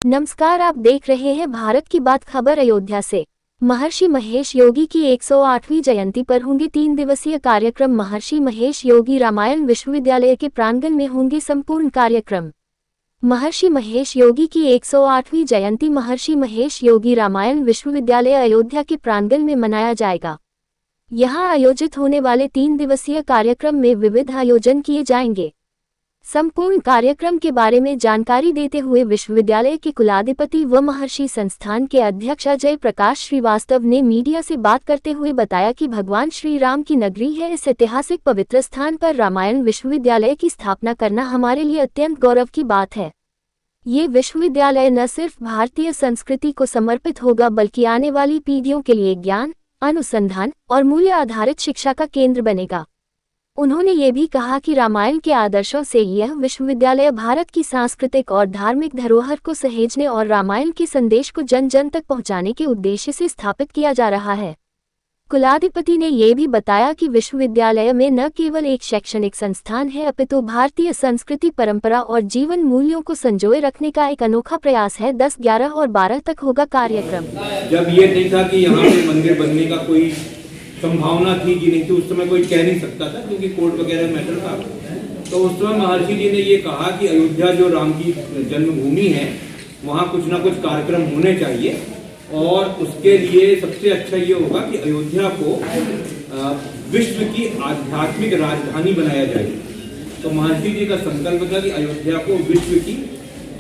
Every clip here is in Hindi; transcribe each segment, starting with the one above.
नमस्कार, आप देख रहे हैं भारत की बात खबर। अयोध्या से महर्षि महेश योगी की 108वीं जयंती पर होंगे 3 दिवसीय कार्यक्रम। महर्षि महेश योगी रामायण विश्वविद्यालय के प्रांगण में होंगे संपूर्ण कार्यक्रम। महर्षि महेश योगी की 108वीं जयंती महर्षि महेश योगी रामायण विश्वविद्यालय अयोध्या के प्रांगण में मनाया जाएगा। यहां आयोजित होने वाले 3 दिवसीय कार्यक्रम में विविध आयोजन किए जाएंगे। संपूर्ण कार्यक्रम के बारे में जानकारी देते हुए विश्वविद्यालय के कुलाधिपति व महर्षि संस्थान के अध्यक्ष अजय प्रकाश श्रीवास्तव ने मीडिया से बात करते हुए बताया कि भगवान श्री राम की नगरी है, इस ऐतिहासिक पवित्र स्थान पर रामायण विश्वविद्यालय की स्थापना करना हमारे लिए अत्यंत गौरव की बात है। ये विश्वविद्यालय न सिर्फ भारतीय संस्कृति को समर्पित होगा बल्कि आने वाली पीढ़ियों के लिए ज्ञान, अनुसंधान और मूल्य आधारित शिक्षा का केंद्र बनेगा। उन्होंने ये भी कहा कि रामायण के आदर्शों से यह विश्वविद्यालय भारत की सांस्कृतिक और धार्मिक धरोहर को सहेजने और रामायण के संदेश को जन जन तक पहुंचाने के उद्देश्य से स्थापित किया जा रहा है। कुलाधिपति ने ये भी बताया कि विश्वविद्यालय में न केवल एक शैक्षणिक संस्थान है अपितु भारतीय संस्कृति, परंपरा और जीवन मूल्यों को संजोए रखने का एक अनोखा प्रयास है। 10, 11 और 12 तक होगा कार्यक्रम। जब ये नहीं था कि यहाँ पे मंदिर बनने का कोई संभावना थी कि नहीं, तो उस समय कोई कह नहीं सकता था क्योंकि कोर्ट वगैरह मैटर था। तो उस समय महर्षि जी ने ये कहा कि अयोध्या जो राम की जन्मभूमि है, वहाँ कुछ ना कुछ कार्यक्रम होने चाहिए और उसके लिए सबसे अच्छा ये होगा कि अयोध्या को विश्व की आध्यात्मिक राजधानी बनाया जाए। तो महर्षि जी का संकल्प था कि अयोध्या को विश्व की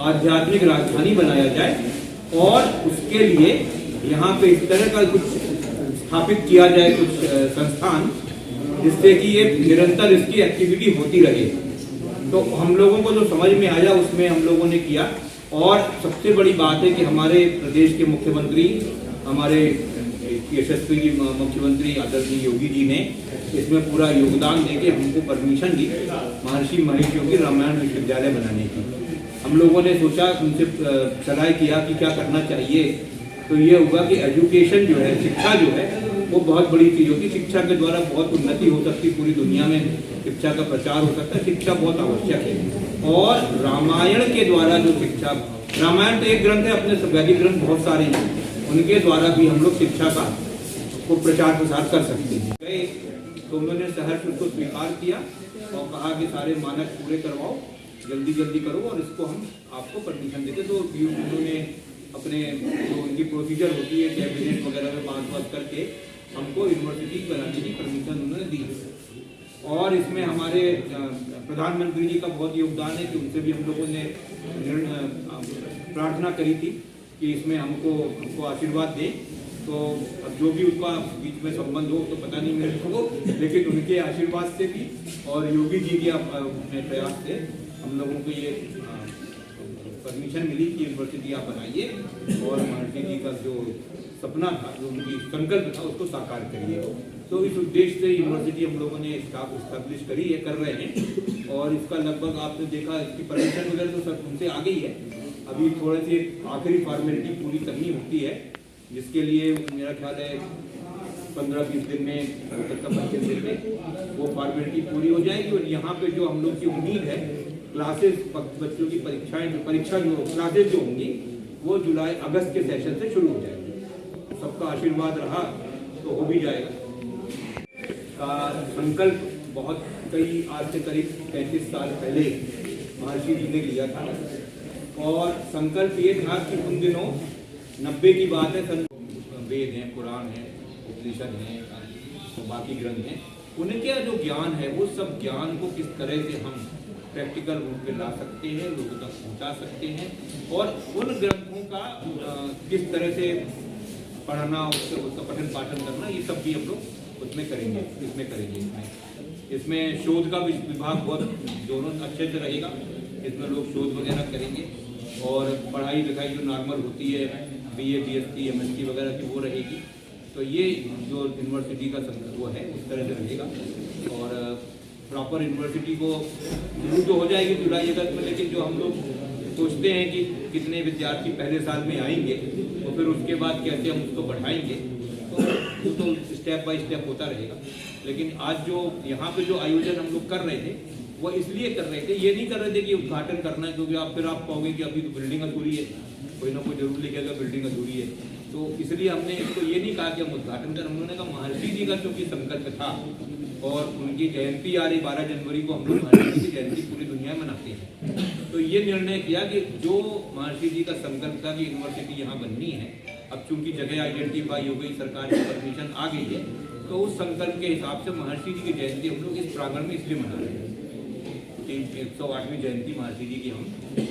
आध्यात्मिक राजधानी बनाया जाए और उसके लिए यहाँ पे इस तरह का कुछ स्थापित किया जाए, कुछ संस्थान, जिससे कि ये निरंतर इसकी एक्टिविटी होती रहे। तो हम लोगों को जो समझ में आया उसमें हम लोगों ने किया। और सबसे बड़ी बात है कि हमारे प्रदेश के मुख्यमंत्री, हमारे यशस्वी मुख्यमंत्री आदरणीय योगी जी ने इसमें पूरा योगदान देके हमको परमिशन दी महर्षि महेश योगी रामायण विश्वविद्यालय बनाने की। हम लोगों ने सोचा, उनसे सलाह किया कि क्या करना चाहिए। तो ये हुआ कि एजुकेशन जो है, शिक्षा जो है, वो बहुत बड़ी चीज़ होती है। शिक्षा के द्वारा बहुत उन्नति हो सकती है, पूरी दुनिया में शिक्षा का प्रचार हो सकता है। शिक्षा बहुत आवश्यक है और रामायण के द्वारा जो शिक्षा, रामायण तो एक ग्रंथ है, अपने वैदिक ग्रंथ बहुत सारे हैं, उनके द्वारा भी हम लोग शिक्षा का को प्रचार प्रसार कर सकते हैं। तो उन्होंने सहर्ष उसको स्वीकार किया और कहा कि सारे मानक पूरे करवाओ, जल्दी जल्दी करो और इसको हम आपको परमिशन देते। तो उन्होंने अपने जो उनकी प्रोसीजर होती है कैबिनेट वगैरह में बात करके हमको यूनिवर्सिटी बनाने की परमिशन उन्होंने दी। और इसमें हमारे प्रधानमंत्री जी का बहुत योगदान है कि उनसे भी हम लोगों ने प्रार्थना करी थी कि इसमें हमको आशीर्वाद दें। तो अब जो भी उनका बीच में संबंध हो तो पता नहीं मेरे को, लेकिन उनके आशीर्वाद से भी और योगी जी के प्रयास से हम लोगों को ये परमिशन मिली कि यूनिवर्सिटी आप बनाइए और महर्षि जी का जो सपना था, जो उनकी संकल्प था, उसको साकार करिए। तो इस उद्देश्य से यूनिवर्सिटी हम लोगों ने स्टैब्लिश करी है, कर रहे हैं। और इसका लगभग आपने देखा, इसकी परमिशन वगैरह तो सब उनसे आ गई है। अभी थोड़ी सी आखिरी फॉर्मेलिटी पूरी करनी होती है, जिसके लिए मेरा ख्याल है 15-20 दिन में, 25 दिन में वो फॉर्मेलिटी पूरी हो जाएगी। और यहाँ पे जो हम लोग की उम्मीद है, क्लासेस, बच्चों की परीक्षा जो क्लासेस जो होंगी वो जुलाई अगस्त के सेशन से शुरू हो जाएगी। सबका आशीर्वाद रहा तो हो भी जाएगा। संकल्प बहुत आज से करीब 35 साल पहले महर्षि जी ने लिया था और संकल्प ये था कि उन दिनों 90 की बात है, वेद हैं, पुराण हैं, उपनिषद हैं, तो बाकी ग्रंथ हैं, उनके जो ज्ञान है वो सब ज्ञान को किस तरह से हम प्रैक्टिकल रूप में ला सकते हैं, लोगों तक पहुंचा सकते हैं और उन ग्रंथों का किस तरह से पढ़ना, उसका पठन पाठन करना, ये सब भी हम लोग उसमें करेंगे, इसमें शोध का विभाग बहुत दोनों अच्छे से रहेगा। इसमें लोग शोध वगैरह करेंगे और पढ़ाई लिखाई जो नॉर्मल होती है, BA, BSc, MSc वगैरह की, वो रहेगी। तो ये जो यूनिवर्सिटी का वो है उस तरह से रहेगा। और प्रॉपर यूनिवर्सिटी को शुरू तो हो जाएगी जुलाई अगस्त में, लेकिन जो हम लोग सोचते हैं कि कितने विद्यार्थी पहले साल में आएंगे तो फिर उसके बाद कैसे हम उसको बढ़ाएंगे, तो वो तो स्टेप बाय स्टेप होता रहेगा। लेकिन आज जो यहाँ पे जो आयोजन हम लोग कर रहे थे वो इसलिए कर रहे थे, ये नहीं कर रहे थे कि उद्घाटन करना है, क्योंकि आप फिर आप कहोगे कि अभी तो बिल्डिंग अधूरी है, कोई ना कोई जरूर लिखेगा बिल्डिंग अधूरी है। तो इसलिए हमने इसको ये नहीं कहा कि हम उद्घाटन करें, उन्होंने कहा महर्षि जी का क्योंकि संकल्प था और उनकी जयंती आ रही 12 जनवरी को, हम लोग महर्षि जी की जयंती पूरी दुनिया में मनाते हैं, तो ये निर्णय किया कि जो महर्षि जी का संकल्प था कि यूनिवर्सिटी यहाँ बननी है, अब चूंकि जगह आइडेंटिफाई हो गई, सरकार की परमिशन आ गई है, तो उस संकल्प के हिसाब से महर्षि जी की जयंती हम लोग इस प्रांगण में इसलिए मना रहे हैं कि 108वीं जयंती महर्षि जी की हम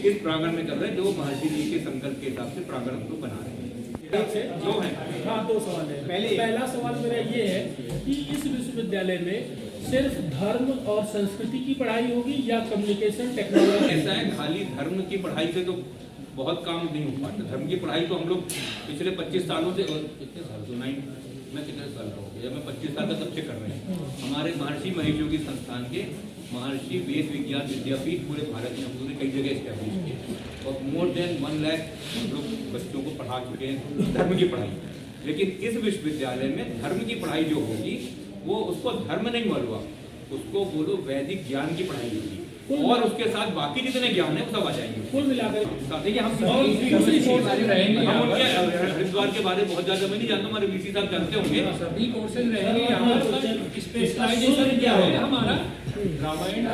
इस प्रांगण में कर रहे हैं, जो महर्षि जी के संकल्प के हिसाब से प्रांगण हम लोग बना रहे हैं। दो हैं। हाँ, दो सवाल है। पहला सवाल मेरा ये है कि इस विश्वविद्यालय में सिर्फ धर्म और संस्कृति की पढ़ाई होगी या कम्युनिकेशन टेक्नोलॉजी? ऐसा है, खाली धर्म की पढ़ाई से तो बहुत काम नहीं हो पाता। धर्म की पढ़ाई तो हम लोग पिछले 25 सालों से, कितने साल तो नहीं, मैं कितने साल का हो गया, मैं 25 साल का तब से कर रहे हैं। हमारे महर्षि महेश योगी संस्थान के महर्षि वेद विज्ञान विद्यापीठ पूरे भारत में हम लोगों ने कई जगह स्टैब्लिश किए और मोर देन 1 लाख हम लोग बच्चों को पढ़ा चुके हैं धर्म की पढ़ाई। लेकिन इस विश्वविद्यालय में धर्म की पढ़ाई जो होगी वो, उसको धर्म नहीं बोलो आप, उसको बोलो वैदिक ज्ञान की पढ़ाई होगी, और उसके साथ बाकी जितने ज्ञान है वो सब आ जाएंगे कुल मिलाकर। देखिए हम हरिद्वार के बारे में बहुत ज्यादा मैं नहीं जानता, हमारे वीसी साहब जानते होंगे। सभी कोर्सेज रहेंगे यहाँ पर। स्पेशलाइजेशन क्या है हमारा? रामायण